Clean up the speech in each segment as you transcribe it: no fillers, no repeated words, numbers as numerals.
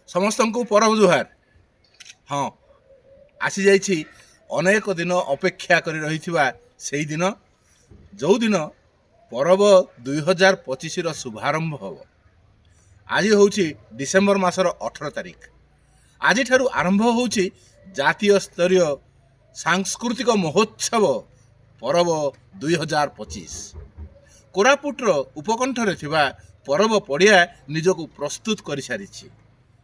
समस्त को परब जुहार। हाँ आसी जाइछि अनेक दिन अपेक्षा करी रहिथिबा सेही दिन जो दिन परब 2025 रो शुभारंभ हब। आज हूँ डिसेम्बर मासर 18 तारिख। आज ठारू आरंभ होउछि जातीय स्तरीय सांस्कृतिक महोत्सव परब 2025। कोरापुटर उपकंठरे थिबा परब पड़िया निजक प्रस्तुत कर सारी।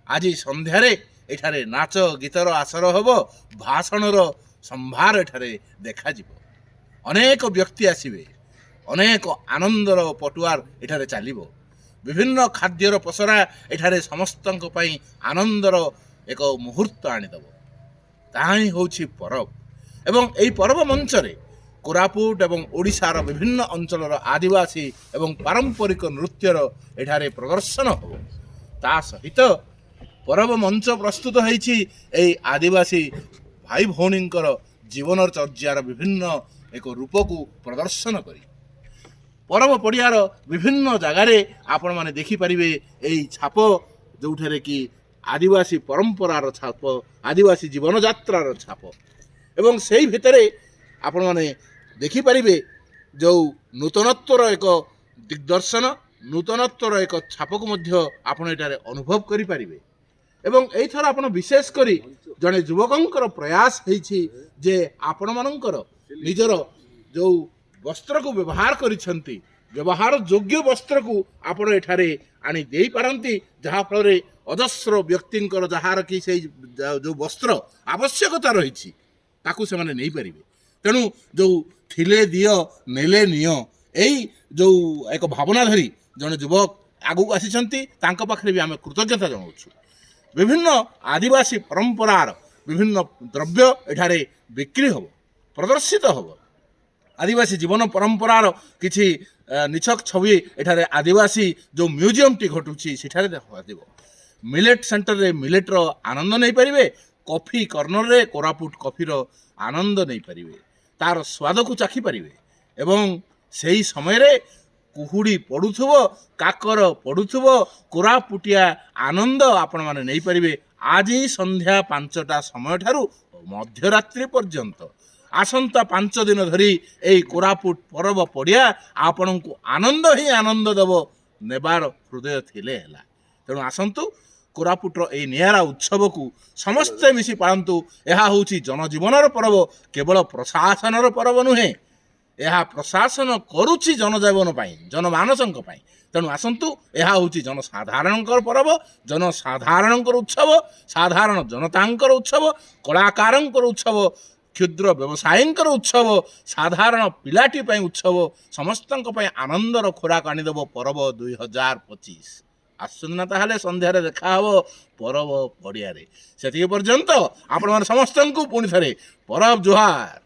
आज संध्यारे एठारे नाच गीतर आसर हब, भाषणर संभार एठारे देखा जिवो। अनेक व्यक्ति आसिबे, अनेक आनंदर पटुआर एठारे चलिबो। विभिन्न खाद्यर पसरा एठारे समस्तंक पई आनंदर एक मुहूर्त आनिदेव। ताही होछि परब। एवं एई परब मंचरे कोरापुट एवं ओडिशार विभिन्न अंचलर आदिवासी एवं पारंपरिक नृत्यर एठारे प्रदर्शन हो। ता सहित परब मंच प्रस्तुत होइछि एई आदिवासी भाई भौणींकर जीवन चर्यार विभिन्न एक रूप को प्रदर्शन करी परब पड़ियार विभिन्न जगार आपण माने देखि परिबे एई छाप जोठरे कि आदिवासी परंपरार छाप, आदिवासी जीवन यात्रार छाप। एवं सेही भितरे आपण माने देखि परिबे जो नूतनत्वर एक दिग्दर्शन, नूतनत्वर एक छाप को मध्य आपण एटारे अनुभव करि परिबे। एवं एई थर आपण विशेष करी जने युवकंकर प्रयास हेछि जे आपण मानकर निजर जो वस्त्र को व्यवहार करिसंती, व्यवहार योग्य वस्त्र को आपण एठारे आनी देई पारंती, जहा फल अजस्र व्यक्तिंकर जहार कि से जो वस्त्र आवश्यकता रही ताकू से माने नहीं पारिबे। तेणु जो थिले दियो नेले नियो एई जो एक भावना धरी जने युवक आगु आसीचंती तांको पाखरे भी आमे कृतज्ञता जनाउछु। विभिन्न आदिवासी परंपरार विभिन्न द्रव्य एठारे बिक्री हबो, प्रदर्शित हबो। आदिवासी जीवन परंपरार किछि निछक छवि एठारे आदिवासी जो म्यूजियम टी घटुछि सेठारे देखा। मिलेट सेंटर रे मिलेटर आनंद नहीं पारिबे, कॉफी कॉर्नर रे कोरापुट कॉफीर आनंद नहीं पारिबे, तार स्वाद को चाखी पारिबे। एवं सेही समय रे कुहुड़ी पड़ुथबो, काकर पड़ुथबो, कोरापुटिया आनंद आपण माने नहीं पारिबे। आज ही संध्या 5टा समय ठारू मध्यरात्रि पर्यंत आसंता 5 दिन धरी एई कोरापुट परब पड़िया आपण को आनंद ही आनंद देव नेबार हृदय थिले हैला। तेणु आसंतु कोरापुटर एई नियारा उत्सव को समस्ते मिसी पालंतु। एहा होउछि जनजीवनर पर्व, केवल प्रशासनर पर्व नुहे। एहा प्रशासन करुछि जनजीवन पाई, जनमानसंक पाई। तेणु आसंतु एहा होउछि जनसाधारणकर पर्व, जनसाधारणकर उत्सव, साधारण जनतांकर उत्सव, कलाकारंकर उत्सव, क्षुद्र व्यवसायींकर उत्सव, साधारण पिलाटी पाई उत्सव, समस्तंक पाई आनंदर खोराक आनिदेव परब 2025। आसुन ना ताहले संध्यारे देखा हबो परब पड़िया रे। सेति पर्यंत आपण समस्त को पुणी थरे परब जुहार।